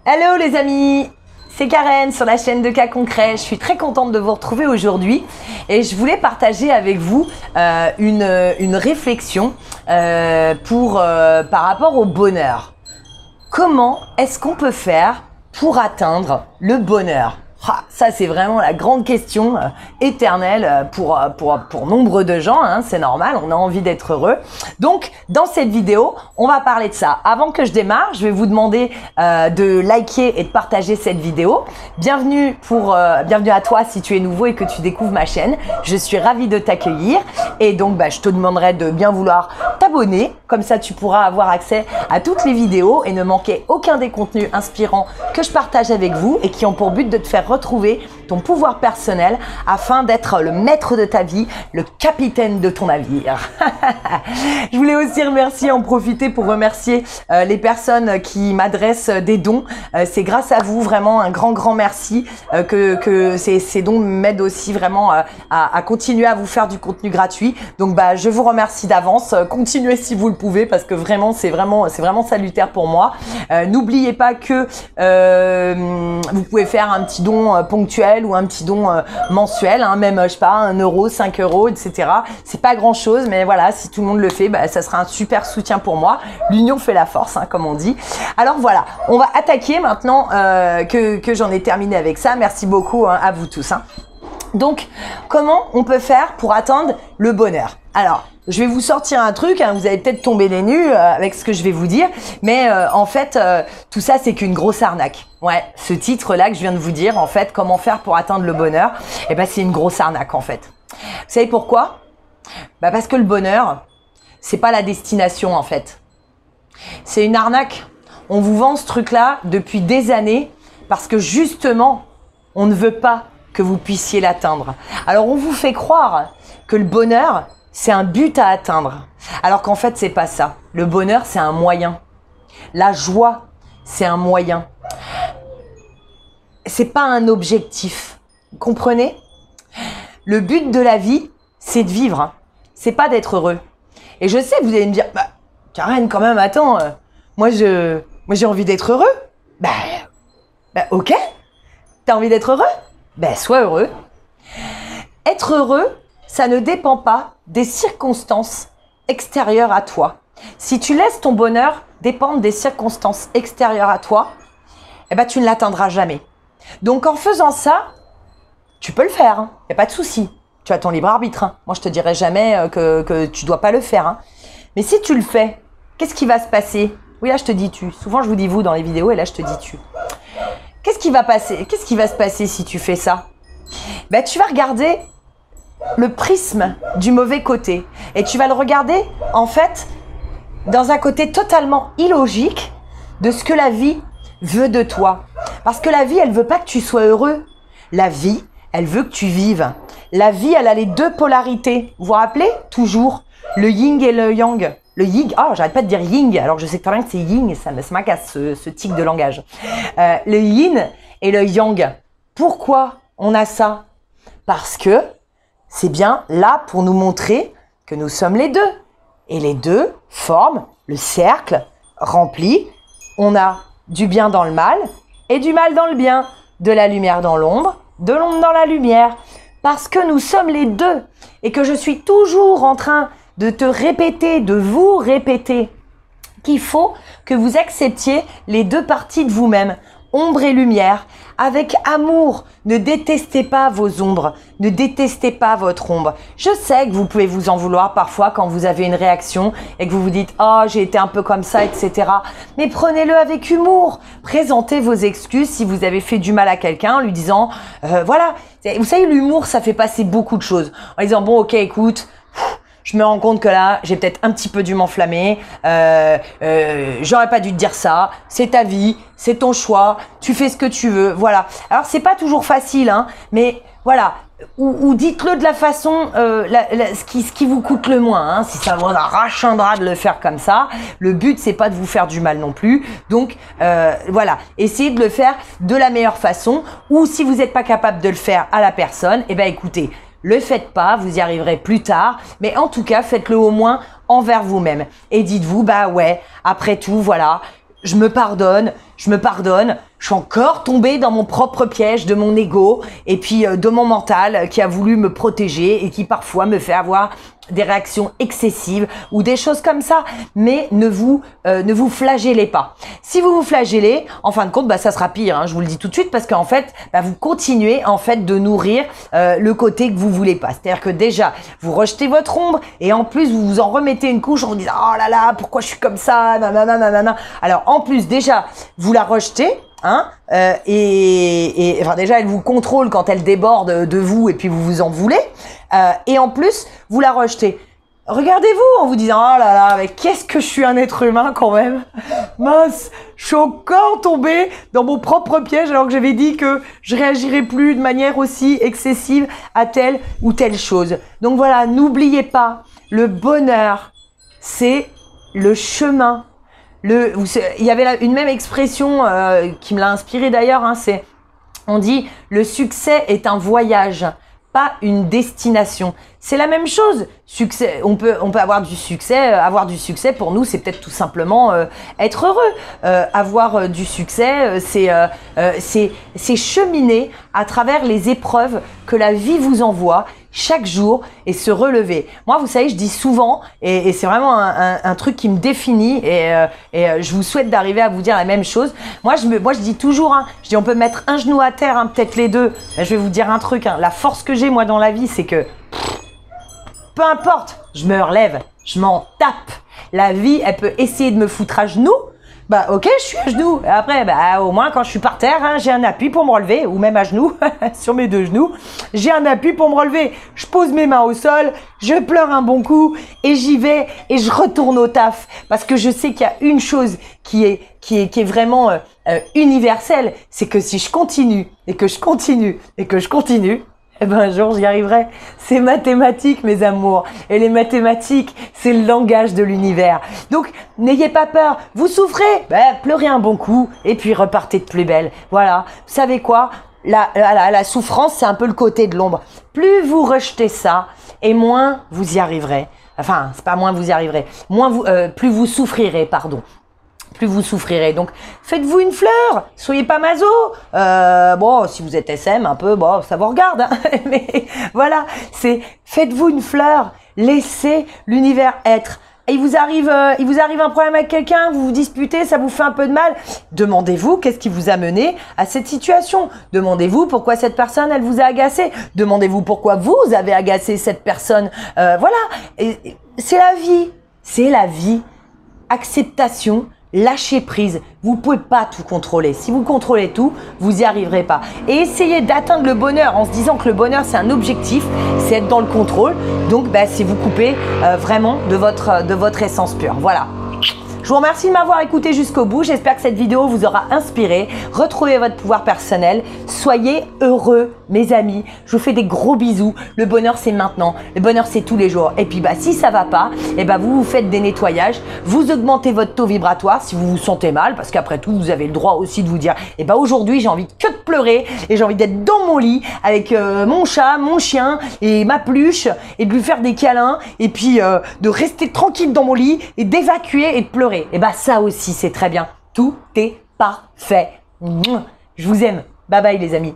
Hello les amis, c'est Karen sur la chaîne de Cas Concret. Je suis très contente de vous retrouver aujourd'hui et je voulais partager avec vous une réflexion par rapport au bonheur. Comment est-ce qu'on peut faire pour atteindre le bonheur ? Ça, c'est vraiment la grande question éternelle pour nombre de gens, hein, c'est normal, on a envie d'être heureux. Donc, dans cette vidéo, on va parler de ça. Avant que je démarre, je vais vous demander de liker et de partager cette vidéo. Bienvenue à toi si tu es nouveau et que tu découvres ma chaîne. Je suis ravie de t'accueillir et donc je te demanderai de bien vouloir t'abonner. Comme ça, tu pourras avoir accès à toutes les vidéos et ne manquer aucun des contenus inspirants que je partage avec vous et qui ont pour but de te faire retrouver ton pouvoir personnel afin d'être le maître de ta vie, le capitaine de ton navire. Je voulais aussi en profiter pour remercier les personnes qui m'adressent des dons. C'est grâce à vous, vraiment un grand merci que ces dons m'aident aussi vraiment à continuer à vous faire du contenu gratuit. Donc je vous remercie d'avance. Continuez si vous le pouvez parce que vraiment c'est vraiment salutaire pour moi. N'oubliez pas que vous pouvez faire un petit don ponctuel ou un petit don mensuel, hein, même je sais pas 1 euro, 5 euros, etc. C'est pas grand chose, mais voilà, si tout le monde le fait, ça sera un super soutien pour moi. L'union fait la force, hein, comme on dit. Alors voilà, on va attaquer maintenant que j'en ai terminé avec ça. Merci beaucoup à vous tous. Hein. Donc, comment on peut faire pour atteindre le bonheur? Alors, je vais vous sortir un truc, hein, vous allez peut-être tomber les nues avec ce que je vais vous dire, mais en fait, tout ça, c'est qu'une grosse arnaque. Ouais, ce titre-là que je viens de vous dire, en fait, comment faire pour atteindre le bonheur, c'est une grosse arnaque, en fait. Vous savez pourquoi? Parce que le bonheur, c'est pas la destination, en fait. C'est une arnaque. On vous vend ce truc-là depuis des années parce que justement, on ne veut pas que vous puissiez l'atteindre. Alors, on vous fait croire que le bonheur, c'est un but à atteindre. Alors qu'en fait, c'est pas ça. Le bonheur, c'est un moyen. La joie, c'est un moyen. C'est pas un objectif. Vous comprenez? Le but de la vie, c'est de vivre. Hein. C'est pas d'être heureux. Et je sais que vous allez me dire, Karen, quand même, attends, moi j'ai envie d'être heureux. Ok. T'as envie d'être heureux? Sois heureux. Être heureux, ça ne dépend pas des circonstances extérieures à toi. Si tu laisses ton bonheur dépendre des circonstances extérieures à toi, tu ne l'atteindras jamais. Donc en faisant ça, tu peux le faire, hein. Y a pas de souci. Tu as ton libre arbitre. Hein. Moi, je te dirai jamais que tu dois pas le faire. Hein. Mais si tu le fais, qu'est-ce qui va se passer? Oui, là, je te dis tu. Souvent, je vous dis vous dans les vidéos et là, je te dis tu. Qu'est-ce qui va passer? Qu'est-ce qui va se passer si tu fais ça? Tu vas regarder le prisme du mauvais côté et tu vas le regarder en fait dans un côté totalement illogique de ce que la vie veut de toi. Parce que la vie, elle veut pas que tu sois heureux. La vie, elle veut que tu vives. La vie, elle a les deux polarités. Vous vous rappelez? Toujours le yin et le yang. Le yin, j'arrête pas de dire yin, alors je sais très bien que c'est yin, ça m'agace ce tic de langage. Le yin et le yang. Pourquoi on a ça? Parce que c'est bien là pour nous montrer que nous sommes les deux. Et les deux forment le cercle rempli. On a du bien dans le mal et du mal dans le bien. De la lumière dans l'ombre, de l'ombre dans la lumière. Parce que nous sommes les deux. Et que je suis toujours en train de te répéter, de vous répéter qu'il faut que vous acceptiez les deux parties de vous-même, ombre et lumière, avec amour. Ne détestez pas vos ombres, ne détestez pas votre ombre. Je sais que vous pouvez vous en vouloir parfois quand vous avez une réaction et que vous vous dites « Oh, j'ai été un peu comme ça, etc. » Mais prenez-le avec humour. Présentez vos excuses si vous avez fait du mal à quelqu'un en lui disant voilà. Vous savez, l'humour, ça fait passer beaucoup de choses. En disant « Bon, ok, écoute, je me rends compte que là, j'ai peut-être un petit peu dû m'enflammer. J'aurais pas dû te dire ça. C'est ta vie, c'est ton choix. Tu fais ce que tu veux. Voilà. Alors, c'est pas toujours facile, hein, mais voilà. Ou dites-le de la façon, ce qui vous coûte le moins. Hein, si ça vous arrachera de le faire comme ça. Le but, c'est pas de vous faire du mal non plus. Donc, voilà. Essayez de le faire de la meilleure façon. Ou si vous n'êtes pas capable de le faire à la personne, écoutez. Le faites pas, vous y arriverez plus tard, mais en tout cas, faites-le au moins envers vous-même. Et dites-vous, ouais, après tout, voilà, je me pardonne, je me pardonne, je suis encore tombée dans mon propre piège de mon ego et puis de mon mental qui a voulu me protéger et qui parfois me fait avoir des réactions excessives ou des choses comme ça, mais ne vous flagellez pas. Si vous vous flagellez, en fin de compte, ça sera pire, hein, je vous le dis tout de suite, parce qu'en fait, vous continuez en fait de nourrir le côté que vous voulez pas. C'est-à-dire que déjà, vous rejetez votre ombre et en plus, vous vous en remettez une couche en vous disant « Oh là là, pourquoi je suis comme ça ?» nanana. Alors en plus, déjà, vous la rejetez, hein, enfin déjà elle vous contrôle quand elle déborde de vous et puis vous vous en voulez, et en plus vous la rejetez. Regardez-vous en vous disant oh là là, mais qu'est-ce que je suis un être humain quand même, mince, je suis encore tombée dans mon propre piège alors que j'avais dit que je réagirais plus de manière aussi excessive à telle ou telle chose. Donc voilà, n'oubliez pas, le bonheur c'est le chemin. Il y avait une même expression qui me l'a inspiré d'ailleurs, hein, on dit le succès est un voyage, pas une destination. C'est la même chose. Succès, on peut avoir du succès. Avoir du succès pour nous, c'est peut-être tout simplement être heureux. Avoir du succès, c'est cheminer à travers les épreuves que la vie vous envoie chaque jour et se relever. Moi, vous savez, je dis souvent, et c'est vraiment un truc qui me définit, et je vous souhaite d'arriver à vous dire la même chose. Moi, je dis toujours, hein, je dis on peut mettre un genou à terre, hein, peut-être les deux. Je vais vous dire un truc, hein, la force que j'ai moi dans la vie, c'est que peu importe, je me relève, je m'en tape. La vie, elle peut essayer de me foutre à genoux. Ok, je suis à genoux. Et après, au moins, quand je suis par terre, hein, j'ai un appui pour me relever, ou même à genoux, sur mes deux genoux, j'ai un appui pour me relever. Je pose mes mains au sol, je pleure un bon coup, et j'y vais, et je retourne au taf. Parce que je sais qu'il y a une chose qui est vraiment universelle, c'est que si je continue, et que je continue, et que je continue, un jour, j'y arriverai. C'est mathématique, mes amours. Et les mathématiques, c'est le langage de l'univers. Donc, n'ayez pas peur. Vous souffrez, pleurez un bon coup et puis repartez de plus belle. Voilà. Vous savez quoi? La souffrance, c'est un peu le côté de l'ombre. Plus vous rejetez ça, et moins vous y arriverez. Enfin, c'est pas moins vous y arriverez. Plus vous souffrirez, pardon. Plus vous souffrirez. Donc, faites-vous une fleur. Soyez pas maso. Si vous êtes SM un peu, ça vous regarde. Hein. Mais voilà, faites-vous une fleur. Laissez l'univers être. Et il vous arrive un problème avec quelqu'un, vous vous disputez, ça vous fait un peu de mal. Demandez-vous qu'est-ce qui vous a mené à cette situation. Demandez-vous pourquoi cette personne, elle vous a agacé. Demandez-vous pourquoi vous avez agacé cette personne. Voilà. Et c'est la vie. C'est la vie. Acceptation. Lâchez prise, vous pouvez pas tout contrôler. Si vous contrôlez tout, vous y arriverez pas. Et essayez d'atteindre le bonheur en se disant que le bonheur c'est un objectif, c'est être dans le contrôle. Donc c'est vous couper vraiment de votre essence pure. Voilà. Je vous remercie de m'avoir écouté jusqu'au bout. J'espère que cette vidéo vous aura inspiré. Retrouvez votre pouvoir personnel. Soyez heureux, mes amis. Je vous fais des gros bisous. Le bonheur, c'est maintenant. Le bonheur, c'est tous les jours. Et puis, si ça va pas, vous faites des nettoyages. Vous augmentez votre taux vibratoire si vous vous sentez mal. Parce qu'après tout, vous avez le droit aussi de vous dire, aujourd'hui, j'ai envie que de pleurer et j'ai envie d'être dans mon lit avec mon chat, mon chien et ma peluche et de lui faire des câlins et puis de rester tranquille dans mon lit et d'évacuer et de pleurer. Ça aussi, c'est très bien. Tout est parfait. Je vous aime. Bye bye les amis.